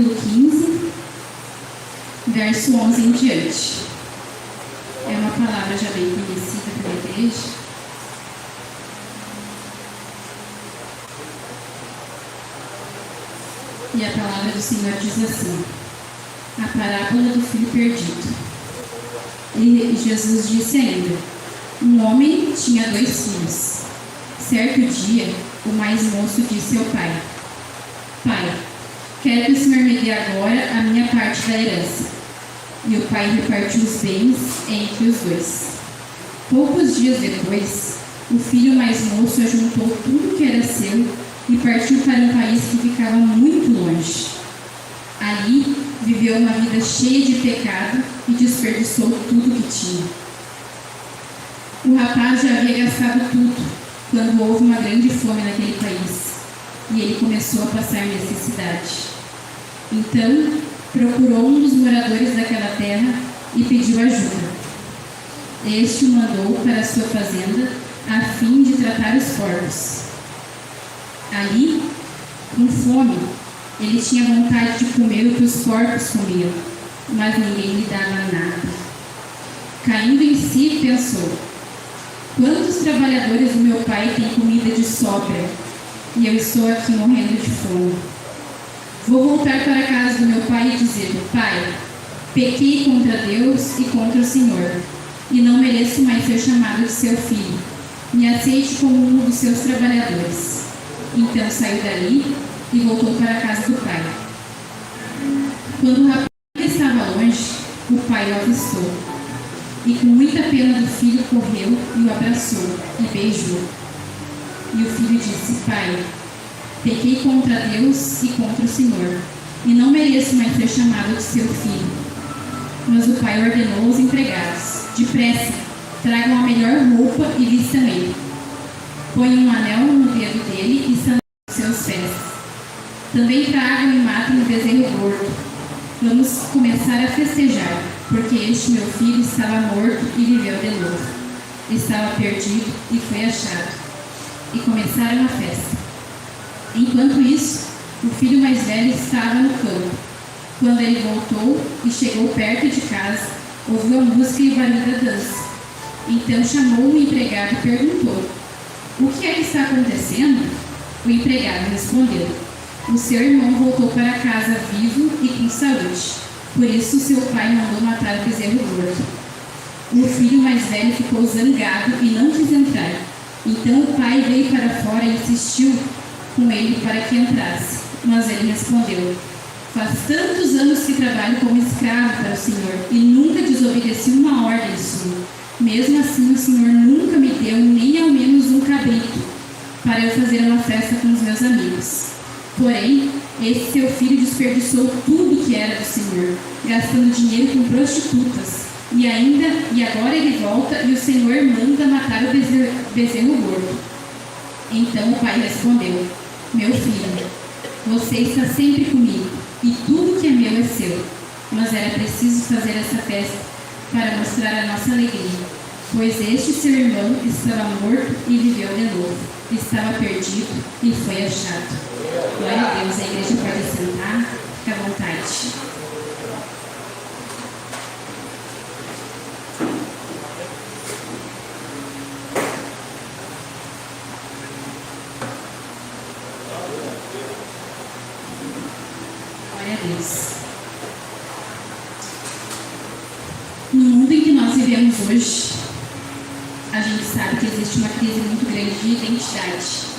capítulo 15, verso 11 em diante. É uma palavra já bem conhecida pela igreja. E a palavra do Senhor diz assim: a parábola do filho perdido. E Jesus disse ainda: um homem tinha 2 filhos. Certo dia, o mais moço disse ao pai: Pai, quero que o Senhor me dê agora a minha parte da herança. E o pai repartiu os bens entre os 2. Poucos dias depois, o filho mais moço ajuntou tudo que era seu e partiu para um país que ficava muito longe. Ali, viveu uma vida cheia de pecado e desperdiçou tudo que tinha. O rapaz já havia gastado tudo quando houve uma grande fome naquele país e ele começou a passar necessidade. Então, procurou um dos moradores daquela terra e pediu ajuda. Este o mandou para sua fazenda a fim de tratar os porcos. Ali, com fome, ele tinha vontade de comer o que os porcos comiam, mas ninguém lhe dava nada. Caindo em si, pensou: quantos trabalhadores do meu pai têm comida de sobra e eu estou aqui morrendo de fome? Vou voltar para a casa do meu pai e dizer: Pai, pequei contra Deus e contra o Senhor, e não mereço mais ser chamado de seu filho. Me aceite como um dos seus trabalhadores. Então saiu dali e voltou para a casa do pai. Quando o rapaz estava longe, o pai o avistou. E com muita pena do filho correu e o abraçou e beijou. E o filho disse: Pai, pequei contra Deus e contra o Senhor, e não mereço mais ser chamado de seu filho. Mas o pai ordenou aos empregados: depressa, tragam a melhor roupa e vistam ele. Ponham um anel no dedo dele e sandálias nos seus pés. Também tragam e matem um bezerro gordo. Vamos começar a festejar, porque este meu filho estava morto e viveu de novo. Estava perdido e foi achado. E começaram a festa. Enquanto isso, o filho mais velho estava no campo. Quando ele voltou e chegou perto de casa, ouviu a música e o barulho da dança. Então chamou o empregado e perguntou: o que é que está acontecendo? O empregado respondeu: o seu irmão voltou para casa vivo e com saúde. Por isso seu pai mandou matar o bezerro gordo. O filho mais velho ficou zangado e não quis entrar. Então o pai veio para fora e insistiu com ele para que entrasse. Mas ele respondeu: faz tantos anos que trabalho como escravo para o Senhor e nunca desobedeci uma ordem sua. Mesmo assim, o Senhor nunca me deu nem ao menos um cabrito para eu fazer uma festa com os meus amigos. Porém, esse seu filho desperdiçou tudo que era do Senhor, gastando dinheiro com prostitutas. E agora ele volta e o Senhor manda matar o bezerro gordo. Então o pai respondeu: meu filho, você está sempre comigo e tudo que é meu é seu. Mas era preciso fazer essa festa para mostrar a nossa alegria, pois este seu irmão estava morto e viveu de novo. Estava perdido e foi achado. Glória a Deus. A igreja pode sentar, fica à vontade. Glória a Deus. No mundo em que nós vivemos hoje, a gente sabe que existe uma crise muito grande de identidade.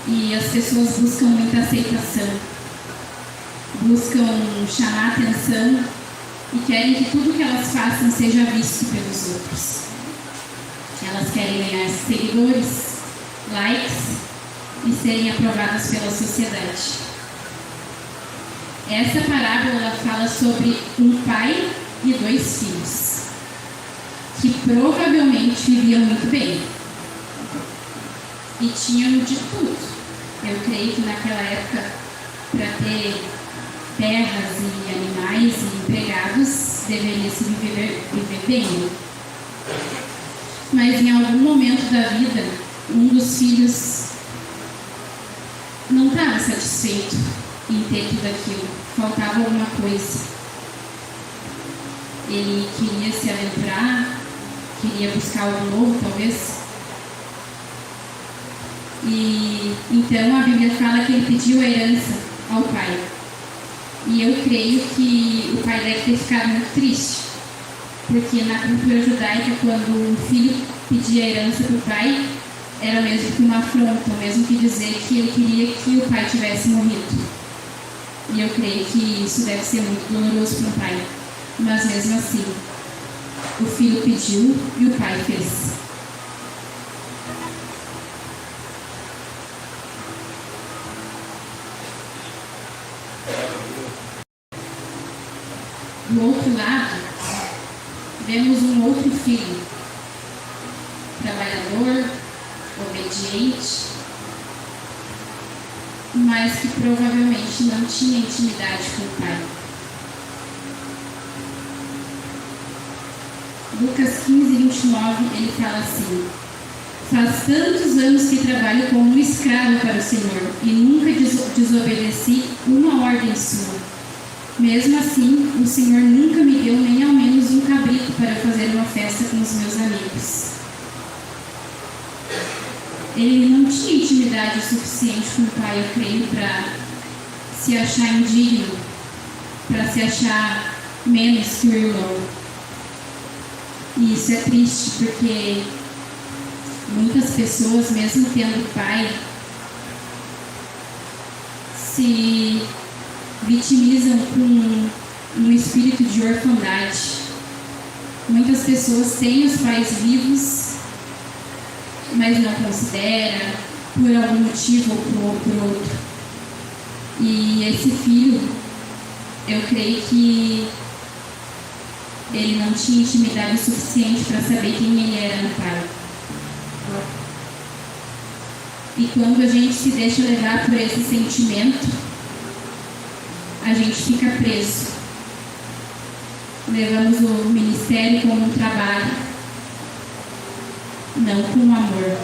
E as pessoas buscam muita aceitação, buscam chamar atenção e querem que tudo que elas façam seja visto pelos outros. Elas querem ganhar seguidores, likes e serem aprovadas pela sociedade. Essa parábola ela fala sobre um pai e 2 filhos que provavelmente viviam muito bem e tinham de tudo. Eu creio que naquela época, para ter terras e animais e empregados, deveria se viver bem. Mas em algum momento da vida, um dos filhos não estava satisfeito em ter tudo aquilo. Faltava alguma coisa. Ele queria se aventurar, queria buscar algo novo, talvez. E então a Bíblia fala que ele pediu a herança ao pai. E eu creio que o pai deve ter ficado muito triste, porque na cultura judaica, quando um filho pedia a herança para o pai, era mesmo que uma afronta, mesmo que dizer que ele queria que o pai tivesse morrido. E eu creio que isso deve ser muito doloroso para o pai. Mas mesmo assim, o filho pediu e o pai fez. Do outro lado, vemos um outro filho, trabalhador, obediente, mas que provavelmente não tinha intimidade com o pai. Lucas 15:29, ele fala assim: faz tantos anos que trabalho como um escravo para o Senhor e nunca desobedeci uma ordem sua. Mesmo assim, o Senhor nunca me deu nem ao menos um cabrito para fazer uma festa com os meus amigos. Ele não tinha intimidade suficiente com o pai, eu creio, para se achar indigno, para se achar menos que o irmão. E isso é triste, porque muitas pessoas, mesmo tendo pai, se vitimizam com um espírito de orfandade. Muitas pessoas têm os pais vivos, mas não considera, por algum motivo ou por outro. E esse filho, eu creio que ele não tinha intimidade suficiente para saber quem ele era no pai. E quando a gente se deixa levar por esse sentimento, a gente fica preso. Levamos o ministério como um trabalho, não com amor.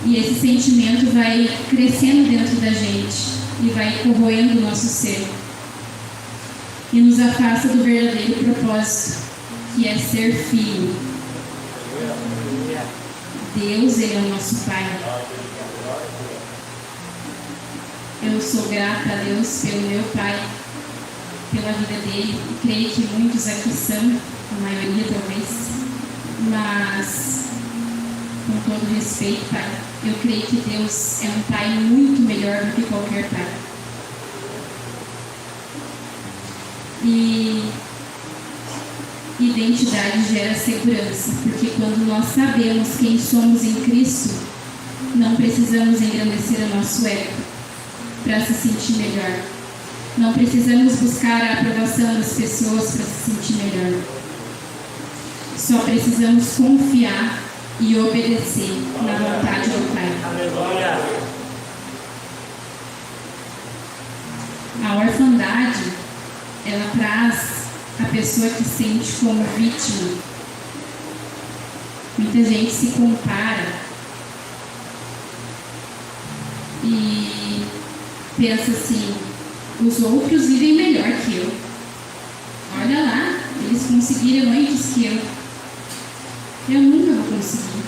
E esse sentimento vai crescendo dentro da gente e vai corroendo o nosso ser. E nos afasta do verdadeiro propósito, que é ser filho. Deus, ele é o nosso Pai. Eu sou grata a Deus pelo meu pai, pela vida dele. Creio que muitos aqui são, a maioria talvez, mas com todo respeito, pai, eu creio que Deus é um pai muito melhor do que qualquer pai. E identidade gera segurança, porque quando nós sabemos quem somos em Cristo, não precisamos engrandecer o nosso ego para se sentir melhor. Não precisamos buscar a aprovação das pessoas para se sentir melhor. Só precisamos confiar e obedecer na vontade do Pai. A orfandade, ela traz a pessoa que se sente como vítima. Muita gente se compara e pensa assim: os outros vivem melhor que eu. Olha lá, eles conseguiram antes que eu. Eu nunca vou conseguir.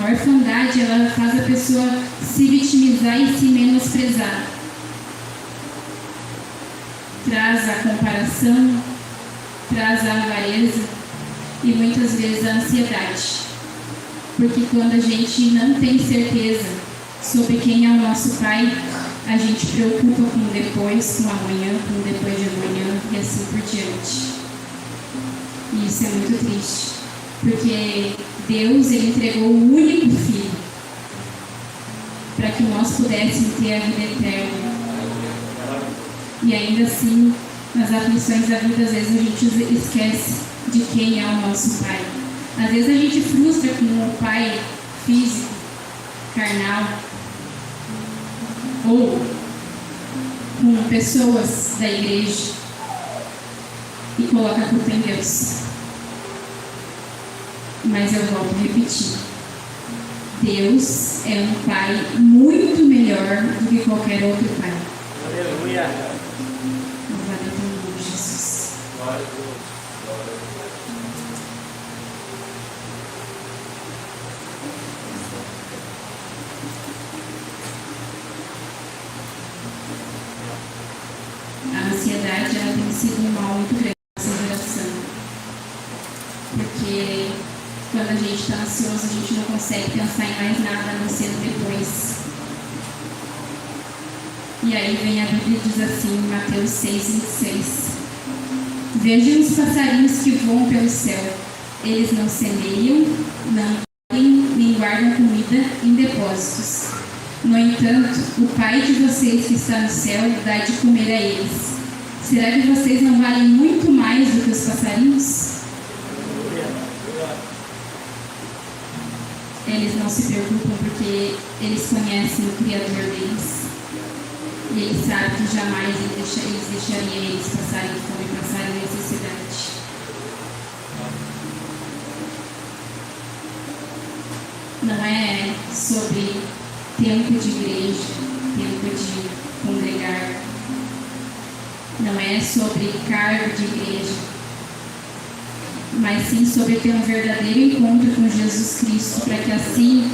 A orfandade, ela faz a pessoa se vitimizar e se menosprezar. Traz a comparação, traz a avareza e muitas vezes a ansiedade. Porque quando a gente não tem certeza sobre quem é o nosso Pai, a gente preocupa com o depois, com o amanhã, com o depois de amanhã e assim por diante. E isso é muito triste, porque Deus, ele entregou o único Filho para que nós pudéssemos ter a vida eterna. E ainda assim, nas aflições da vida, às vezes a gente esquece de quem é o nosso Pai. Às vezes a gente frustra com o pai físico, carnal, ou com pessoas da igreja e coloca a culpa em Deus. Mas eu volto a repetir: Deus é um pai muito melhor do que qualquer outro pai. Aleluia. Louvado seja o nome de Jesus. Glória a Deus. A ansiedade, ela tem sido um mal muito grande nessa geração. Porque quando a gente está ansioso, a gente não consegue pensar em mais nada a não ser no depois. E aí vem a Bíblia e diz assim, em Mateus 6:26. Vejam os passarinhos que voam pelo céu. Eles não semeiam, não colhem, nem guardam comida em depósitos. No entanto, o Pai de vocês que está no céu dá de comer a eles. Será que vocês não valem muito mais do que os passarinhos? Eles não se preocupam porque eles conhecem o Criador deles. E eles sabem que jamais eles deixariam eles passarem fome e passarem necessidade. Não é sobre tempo de igreja, tempo de congregar. Não é sobre cargo de igreja, mas sim sobre ter um verdadeiro encontro com Jesus Cristo, para que assim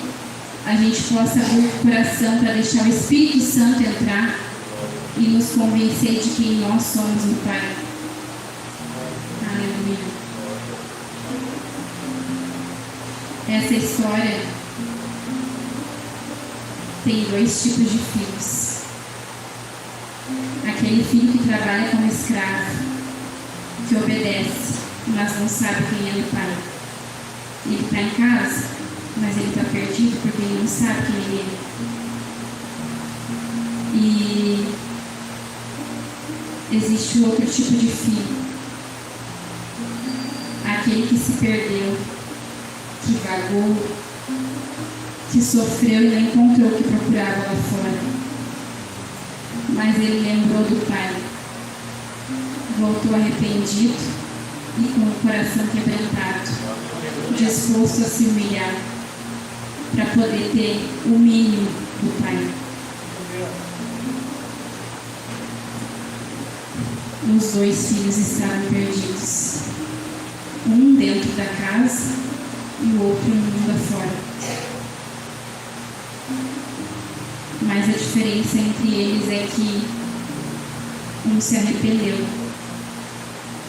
a gente possa abrir o coração para deixar o Espírito Santo entrar e nos convencer de quem nós somos no Pai. Aleluia. Essa história tem dois tipos de filhos. Aquele filho que trabalha como escravo, que obedece, mas não sabe quem é o pai. Ele está em casa, mas ele está perdido porque ele não sabe quem ele é. E existe o outro tipo de filho, aquele que se perdeu, que vagou, que sofreu e não encontrou o que procurava lá fora. Mas ele lembrou do Pai, voltou arrependido e com o coração quebrantado, disposto a se humilhar para poder ter o mínimo do Pai. Os dois filhos estavam perdidos, um dentro da casa e o outro no mundo afora. Mas a diferença entre eles é que um se arrependeu.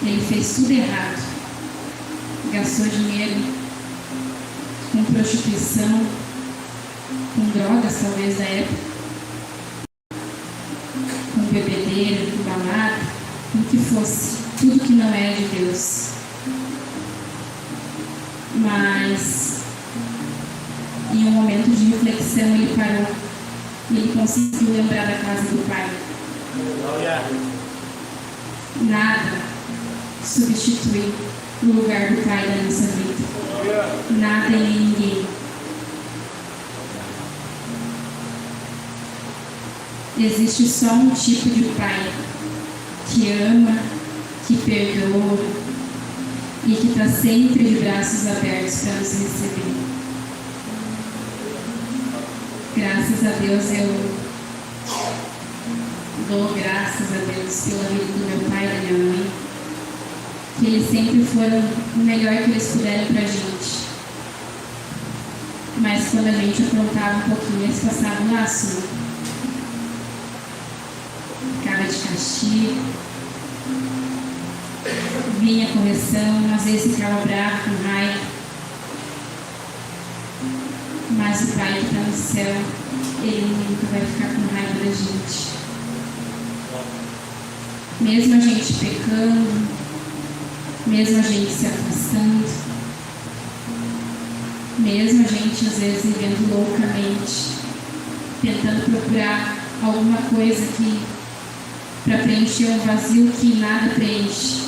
Ele fez tudo errado. Gastou dinheiro com prostituição, com drogas talvez da época, com bebedeira, com balada, com o que fosse. Tudo que não é de Deus. Mas em um momento de reflexão ele parou. E ele conseguiu lembrar da casa do Pai. Nada substitui o lugar do Pai da nossa vida. Nada e nem ninguém. Existe só um tipo de Pai que ama, que perdoa e que está sempre de braços abertos para nos receber. Graças a Deus eu dou graças a Deus pela vida do meu pai e da minha mãe, que eles sempre foram o melhor que eles puderam pra gente. Mas quando a gente aprontava um pouquinho, eles passavam laço. Ficava de castigo, vinha correção, às vezes ficava bravo, com raiva. Mas o Pai que está no céu, Ele nunca vai ficar com raiva da gente. Mesmo a gente pecando, mesmo a gente se afastando, mesmo a gente às vezes vivendo loucamente, tentando procurar alguma coisa que para preencher um vazio que nada preenche.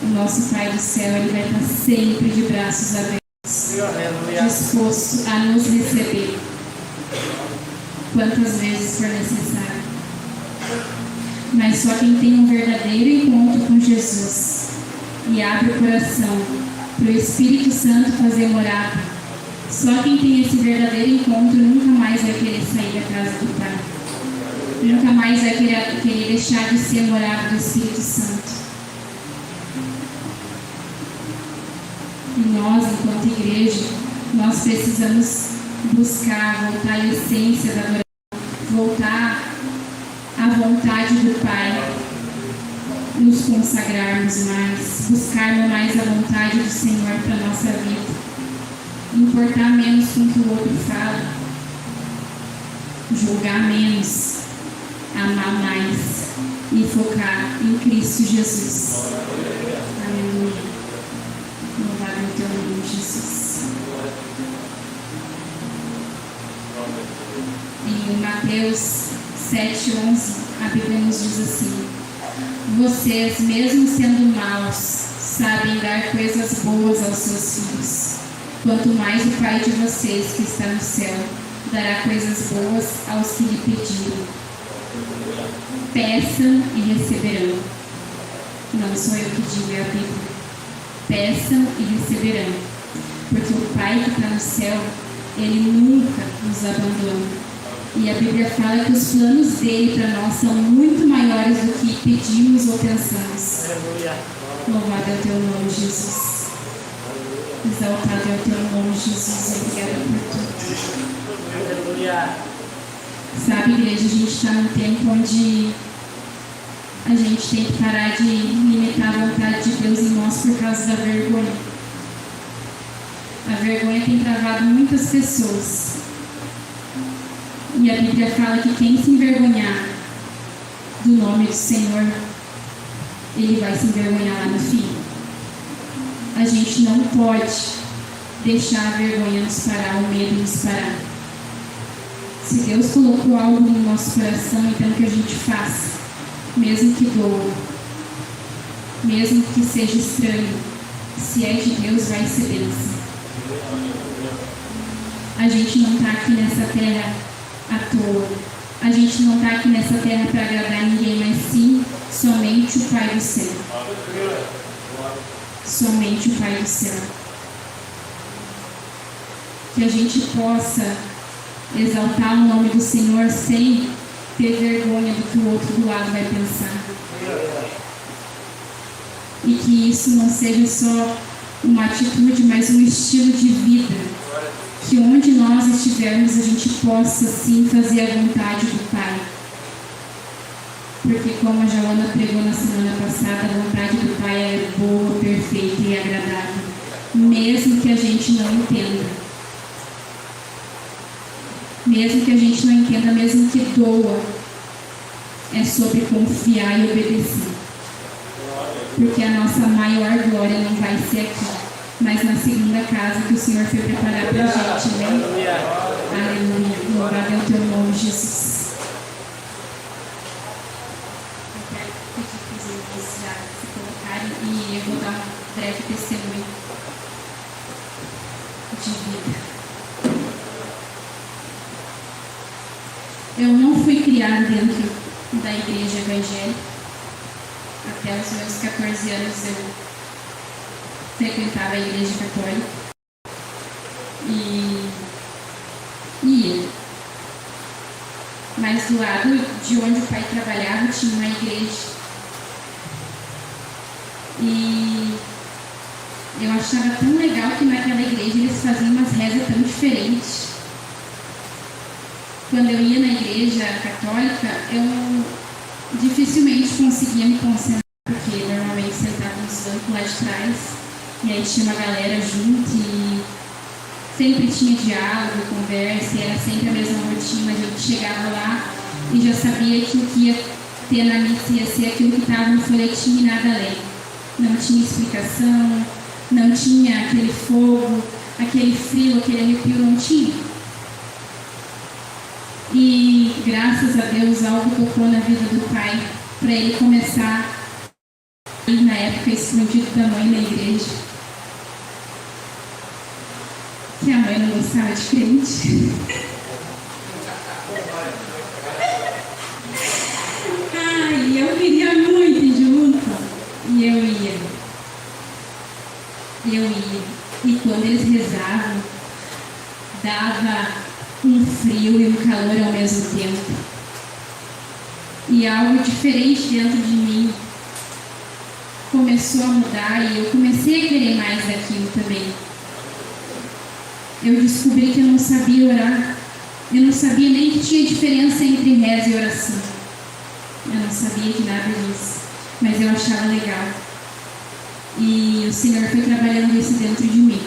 O nosso Pai do céu, Ele vai estar sempre de braços abertos, disposto a nos receber quantas vezes for necessário. Mas só quem tem um verdadeiro encontro com Jesus e abre o coração para o Espírito Santo fazer morada, Só quem tem esse verdadeiro encontro nunca mais vai querer sair da casa do Pai. Nunca mais vai querer deixar de ser morada do Espírito Santo. E nós, enquanto igreja, nós precisamos buscar, voltar à essência da adoração, voltar à vontade do Pai, nos consagrarmos mais, buscarmos mais a vontade do Senhor para a nossa vida, importar menos com o que o outro fala, julgar menos, amar mais e focar em Cristo Jesus. Aleluia. Louvado é o teu nome, Jesus. Em Mateus 7:11, a Bíblia nos diz assim: vocês, mesmo sendo maus, sabem dar coisas boas aos seus filhos. Quanto mais o Pai de vocês, que está no céu, dará coisas boas aos que lhe pedirem. Peçam e receberão. Não sou eu que digo, é a Bíblia. Peçam e receberão. Porque o Pai que está no céu, Ele nunca nos abandona. E a Bíblia fala que os planos dele para nós são muito maiores do que pedimos ou pensamos. Louvado é o teu nome, Jesus. Exaltado é o teu nome, Jesus. Obrigada por tudo. Sabe, igreja, a gente está num tempo onde a gente tem que parar de limitar a vontade de Deus em nós por causa da vergonha. A vergonha tem travado muitas pessoas. E a Bíblia fala que quem se envergonhar do nome do Senhor, ele vai se envergonhar lá no fim. A gente não pode deixar a vergonha nos parar, o medo nos parar. Se Deus colocou algo no nosso coração, então que a gente faça, mesmo que doa, mesmo que seja estranho. Se é de Deus, vai ser bênção. A gente não está aqui nessa terra à toa. A gente não está aqui nessa terra para agradar ninguém, mas sim somente o Pai do céu. Somente o Pai do céu. Que a gente possa exaltar o nome do Senhor sem ter vergonha do que o outro do lado vai pensar. E que isso não seja só uma atitude, mas um estilo de vida. Que onde nós estivermos, a gente possa sim fazer a vontade do Pai. Porque como a Joana pregou na semana passada, a vontade do Pai é boa, perfeita e agradável. Mesmo que a gente não entenda. Mesmo que a gente não entenda, mesmo que doa, é sobre confiar e obedecer. Porque a nossa maior glória não vai ser aqui, mas na segunda casa que o Senhor foi preparar para a gente, né? Aleluia. Louvado é o teu nome, Jesus. Eu quero pedir para os irmãos já se colocarem e eu vou dar um breve testemunho de vida. Eu não fui criada dentro da igreja evangélica. Até os meus 14 anos eu frequentava a igreja católica e ia. Mas do lado de onde o pai trabalhava tinha uma igreja. E eu achava tão legal que naquela igreja eles faziam umas rezas tão diferentes. Quando eu ia na igreja católica, eu dificilmente conseguia me concentrar, porque normalmente sentava nos bancos lá de trás, e aí tinha uma galera junto e sempre tinha diálogo, conversa, e era sempre a mesma rotina. A gente chegava lá e já sabia que o que ia ter na missa ia ser aquilo que estava no folhetim e nada além. Não tinha explicação, não tinha aquele fogo, aquele frio, aquele arrepio, não tinha. E graças a Deus algo tocou na vida do pai para ele começar a ir na época escondido da mãe na igreja. Que a mãe não gostava de crente. Ai, eu queria muito ir junto. E eu ia. E quando eles rezavam, dava um frio e um calor ao mesmo tempo. E algo diferente dentro de mim começou a mudar e eu comecei a querer mais daquilo também. Eu descobri que eu não sabia orar. Eu não sabia nem que tinha diferença entre reza e oração. Eu não sabia de nada disso, mas eu achava legal. E o Senhor foi trabalhando isso dentro de mim.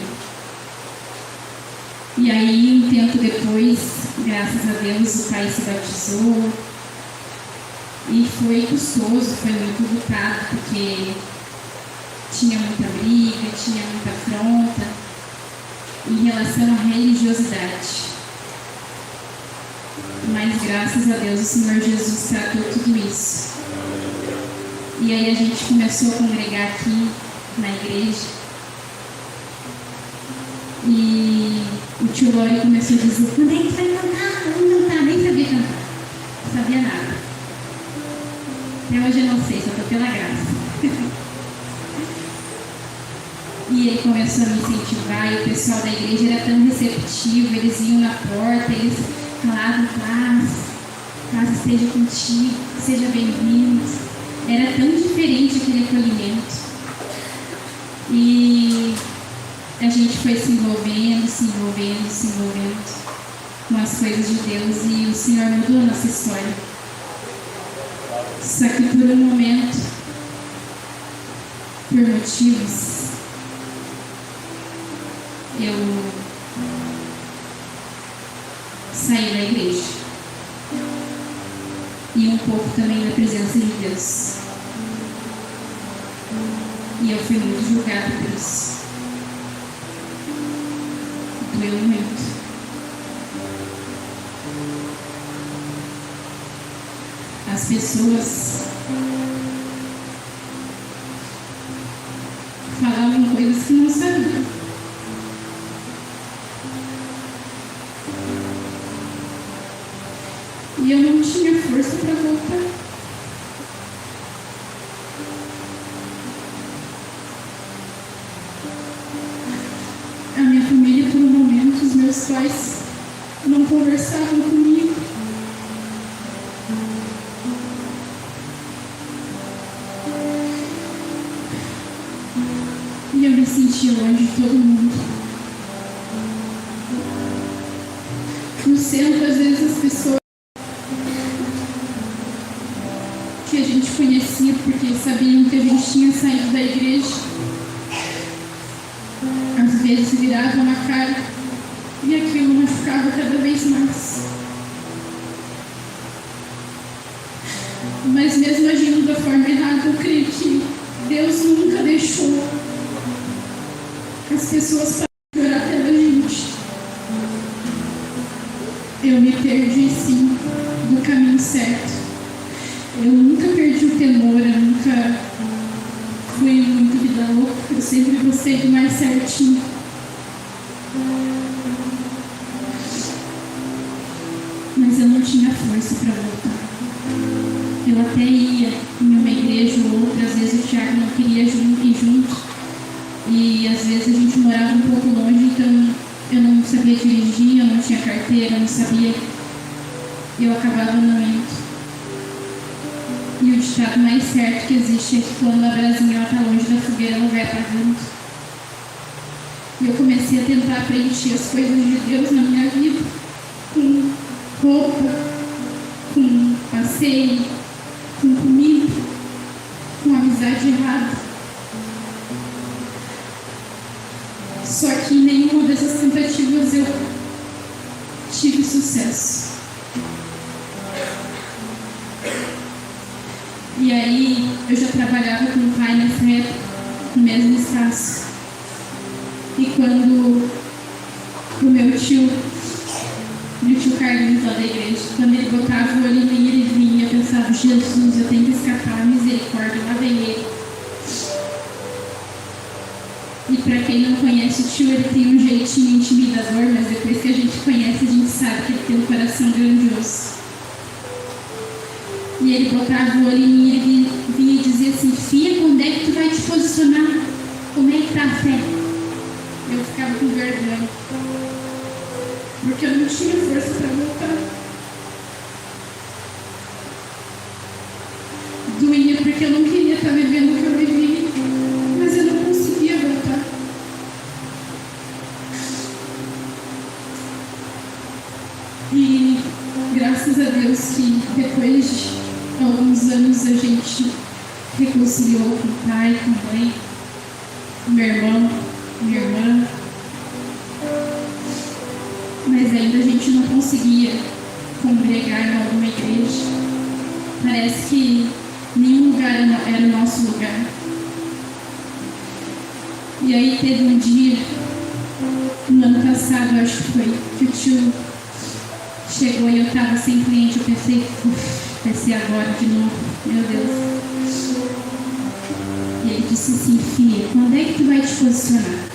E aí, um tempo depois, graças a Deus, o pai se batizou. E foi custoso, foi muito lutado, porque tinha muita briga, tinha muita afronta em relação à religiosidade. Mas graças a Deus o Senhor Jesus tratou tudo isso. E aí a gente começou a congregar aqui na igreja. E o tio Lori começou a dizer: quando é que vai cantar? Vamos cantar. Nem sabia cantar. Não sabia nada. Até hoje eu não sei, só estou pela graça. E ele começou a me incentivar, e o pessoal da igreja era tão receptivo, eles iam na porta, eles falavam: paz esteja contigo, seja bem-vindo. Era tão diferente aquele acolhimento. E a gente foi se envolvendo com as coisas de Deus, e o Senhor mudou a nossa história. Só que por um momento, por motivos, eu saí da igreja e um pouco também da presença de Deus, e eu fui muito julgada por isso. Doeu muito. As pessoas falavam coisas que não sabiam. E eu não tinha força para voltar. A minha família, por um momento, os meus pais não conversavam comigo. E eu me sentia longe de todo mundo. No centro, às vezes, as pessoas que a gente conhecia porque sabiam que a gente tinha saído da igreja, às vezes viravam a cara e aquilo machucava cada vez mais. Mas mesmo agindo da forma errada, eu creio que Deus nunca deixou as pessoas pararem de orar pela gente. Eu me perdi, sim, do caminho certo. Eu nunca perdi o temor, eu nunca fui muito vida louca. Eu sempre gostei do mais certinho. Mas eu não tinha força para voltar. Eu até ia em uma igreja ou outra, às vezes o Thiago não queria ir junto. E às vezes a gente morava um pouco longe, então eu não sabia dirigir, eu não tinha carteira, eu não sabia. Eu acabava não indo. E o ditado mais certo que existe é que quando a brasinha está longe da fogueira, ela vai apagando. E eu comecei a tentar preencher as coisas de Deus na minha vida com roupa, com passeio, com comida, com amizade errada. Só que em nenhuma dessas tentativas eu tive sucesso. E aí eu já trabalhava com o pai nessa época, no mesmo espaço. E quando o meu tio Carlinhos lá da igreja, quando ele botava o olho em mim, ele vinha, eu pensava: Jesus, eu tenho que escapar, misericórdia, lá vem ele. E para quem não conhece o tio, ele tem um jeitinho intimidador, mas depois que a gente conhece, a gente sabe que ele tem um coração grandioso. E ele botava o olho em mim, ele vinha e dizia assim: filha, quando é que tu vai te posicionar? Como é que tá a fé? Eu ficava com vergonha. vivendo o que eu vivi, mas eu não conseguia voltar. E graças a Deus que depois de alguns anos a gente reconciliou com o pai, com a mãe, com meu irmão, minha irmã. Mas ainda a gente não conseguia congregar em alguma igreja. Parece que nenhum lugar era o nosso lugar. E aí teve um dia, no ano passado, acho que foi, que o tio chegou e eu estava sem cliente. Eu pensei, vai ser agora de novo, meu Deus. E ele disse assim: filha, quando é que tu vai te posicionar?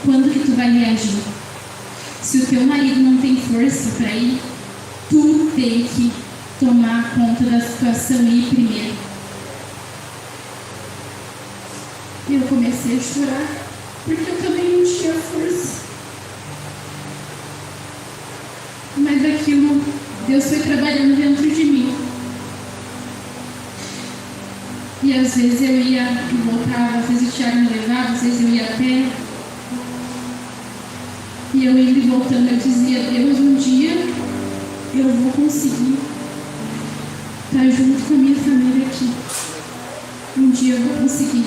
Quando que tu vai reagir? Se o teu marido não tem força para ir, tu tem que tomar conta da situação e ir primeiro. E eu comecei a chorar, porque eu também não tinha força. Mas aquilo, Deus foi trabalhando dentro de mim. E às vezes eu ia e voltava, às vezes o Thiago me levava, às vezes eu ia a pé. E eu indo e voltando, eu dizia: Deus, um dia eu vou conseguir estar junto com a minha família aqui. Um dia eu vou conseguir.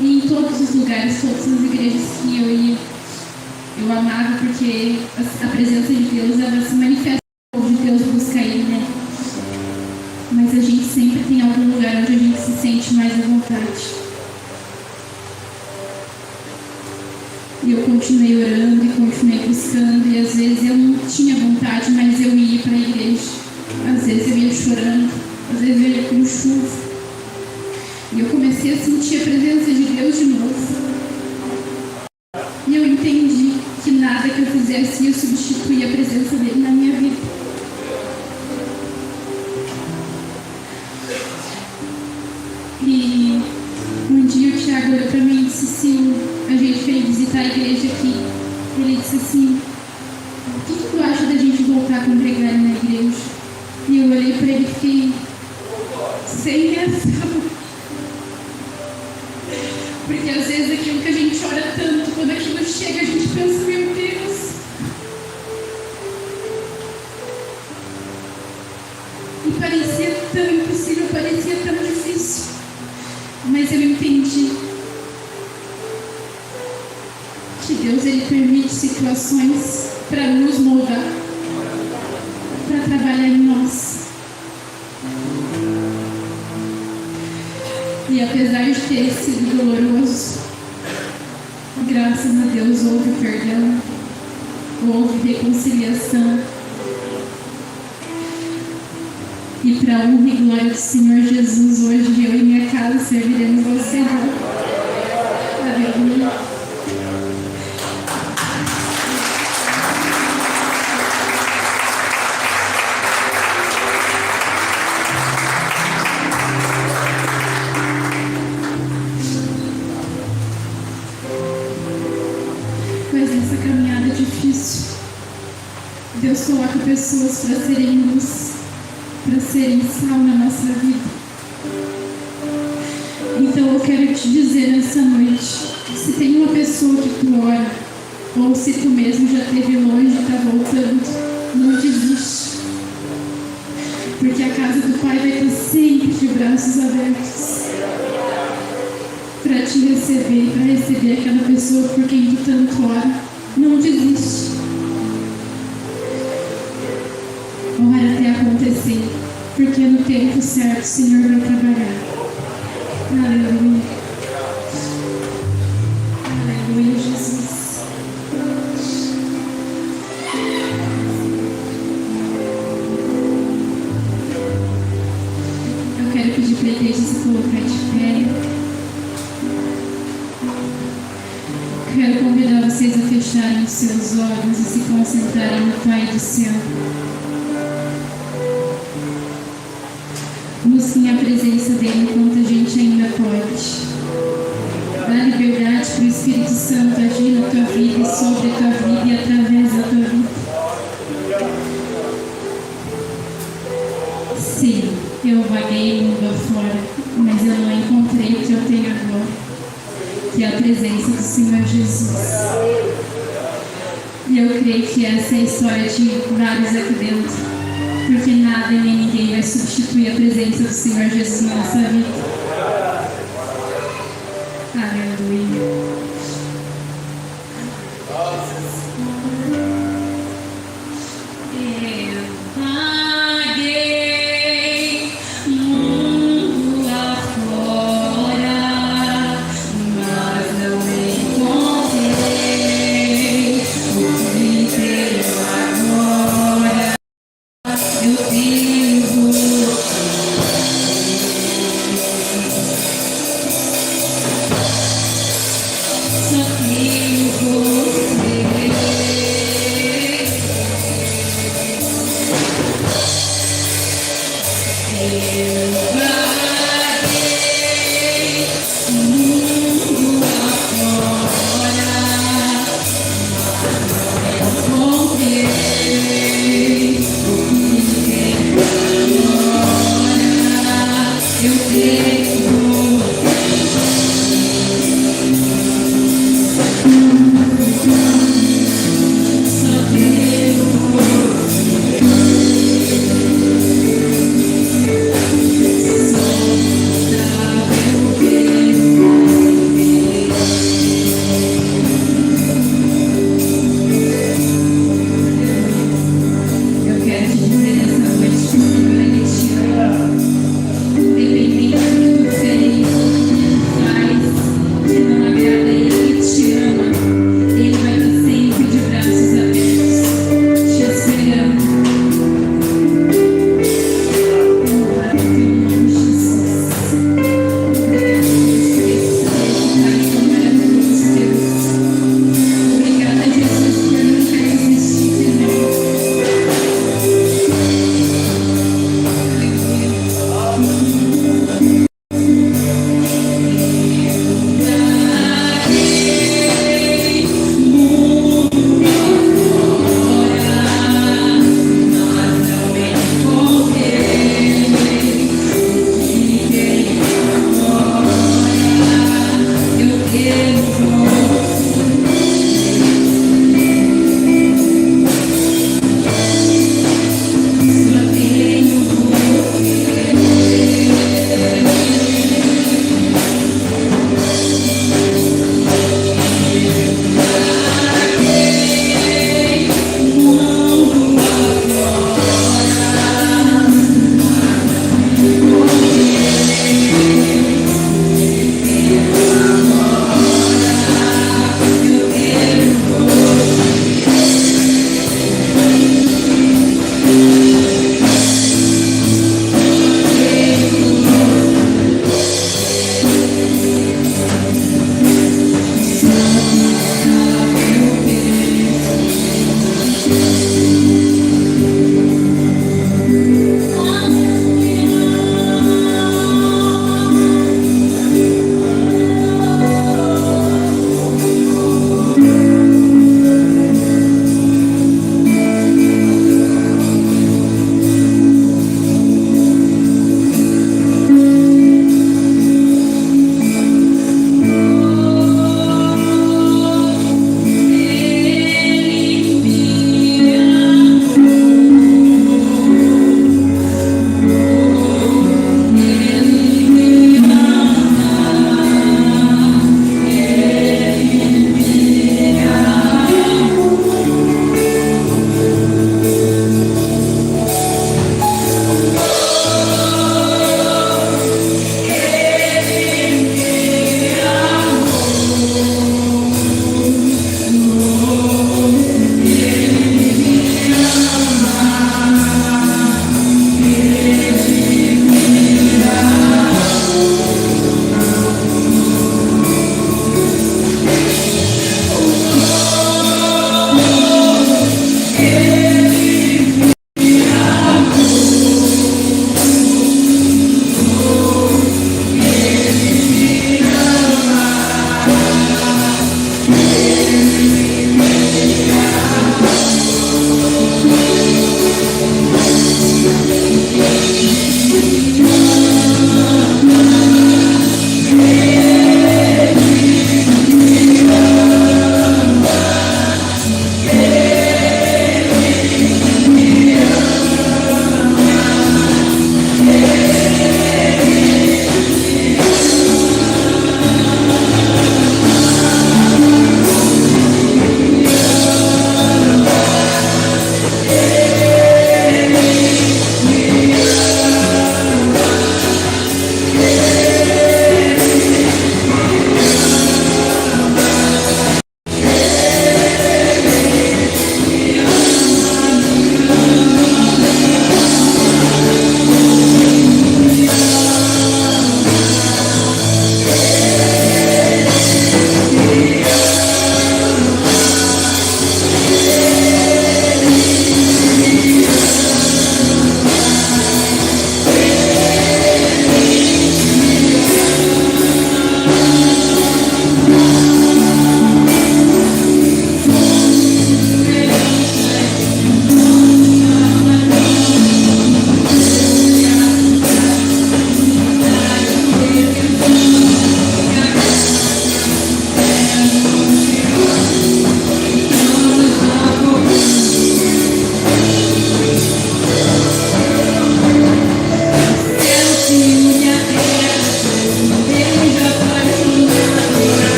E em todos os lugares, todas as igrejas que eu ia, eu amava, porque a presença de Deus, ela se manifesta, o povo de Deus busca Ele, né? Mas a gente sempre tem algum lugar onde a gente se sente mais à vontade. E eu continuei orando e continuei buscando, e às vezes eu não tinha vontade, mas eu ia para a igreja. Às vezes eu ia chorando, às vezes eu ia com chuva. E eu comecei a sentir a presença de Deus de novo. E eu entendi que nada que eu fizesse ia substituir a presença dele na minha vida. E um dia o Thiago olhou para mim e disse assim: a gente veio visitar a igreja aqui. Ele disse assim: o que tu acha da gente voltar a congregar na igreja? E eu olhei para ele e fiquei sem reação. Porque às vezes aquilo que a gente ora tanto, quando aquilo chega, a gente pensa: meu Deus. E parecia tão impossível, parecia tão difícil. Mas eu entendi que Deus, Ele permite situações para nos moldar, para trabalhar em nós. E apesar de ter sido doloroso, graças a Deus houve perdão, houve reconciliação. E para a honra e glória do Senhor Jesus, hoje eu e minha casa serviremos ao Senhor. Aleluia. Mas nessa caminhada difícil, Deus coloca pessoas para serem luz, para serem sal na nossa vida. Então eu quero te dizer nessa noite: se tem uma pessoa que tu ora, ou se tu mesmo já esteve longe e está voltando, não desiste. Porque a casa do Pai vai estar sempre de braços abertos para te receber, para receber aquela pessoa por quem tu tanto ora. Não desiste. Ora até acontecer, porque no tempo certo o Senhor vai trabalhar. Aleluia. Aleluia, Jesus. Eu quero pedir para a igreja se colocar de pé. Quero convidar vocês a fecharem os seus olhos e se concentrarem no Pai do céu. Busquem a presença dele enquanto a gente ainda pode. Dá liberdade para o Espírito Santo agir na tua vida e sobre a tua vida e através da tua vida. Sim. Eu vaguei mundo afora, mas eu não encontrei o que eu tenho agora, que é a presença do Senhor Jesus. E eu creio que essa é a história de vários aqui dentro, porque nada nem ninguém vai substituir a presença do Senhor Jesus na nossa vida. Aleluia. Vaguei mundo afora, mas não encontrei o que tenho agora. Eu tenho você. Só tenho você. Eu vaguei mundo afora, encontrei o que tenho agora. Eu tenho só tenho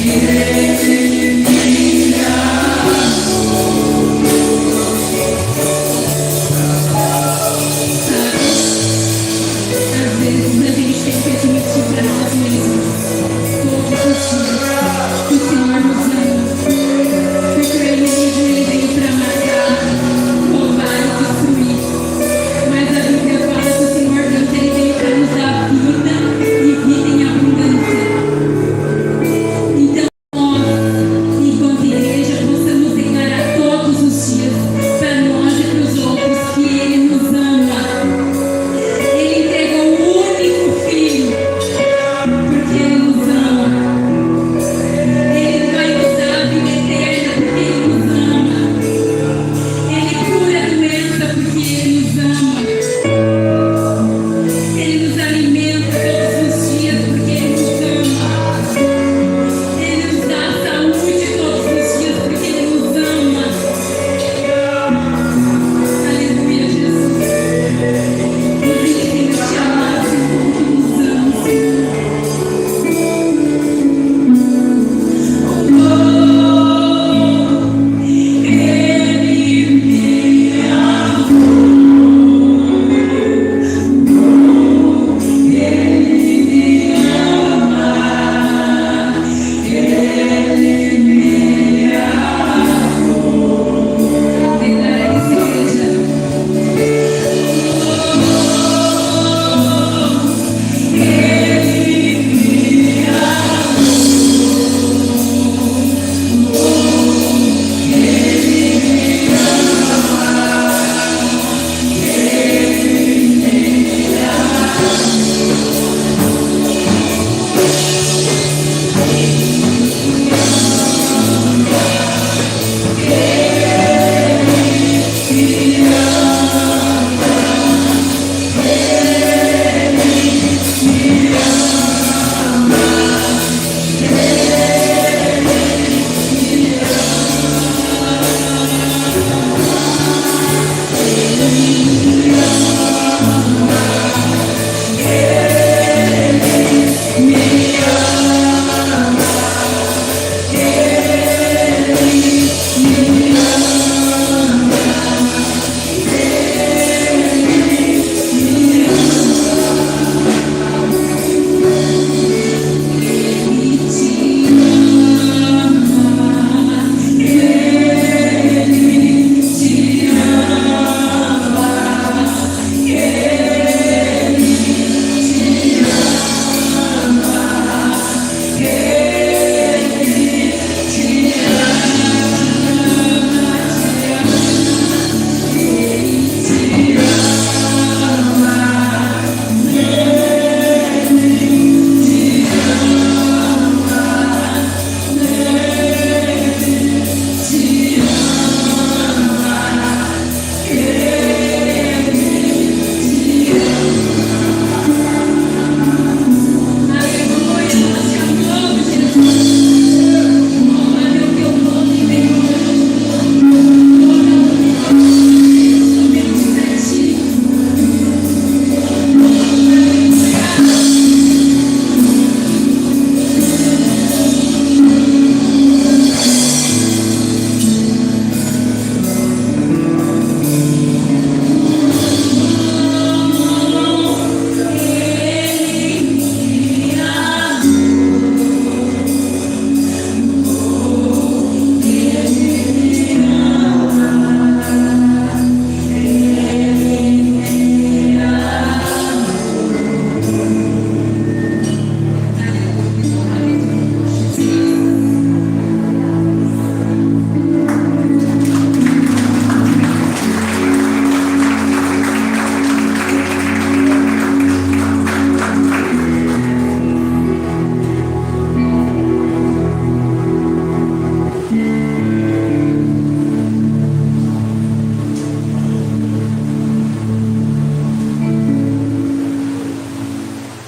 que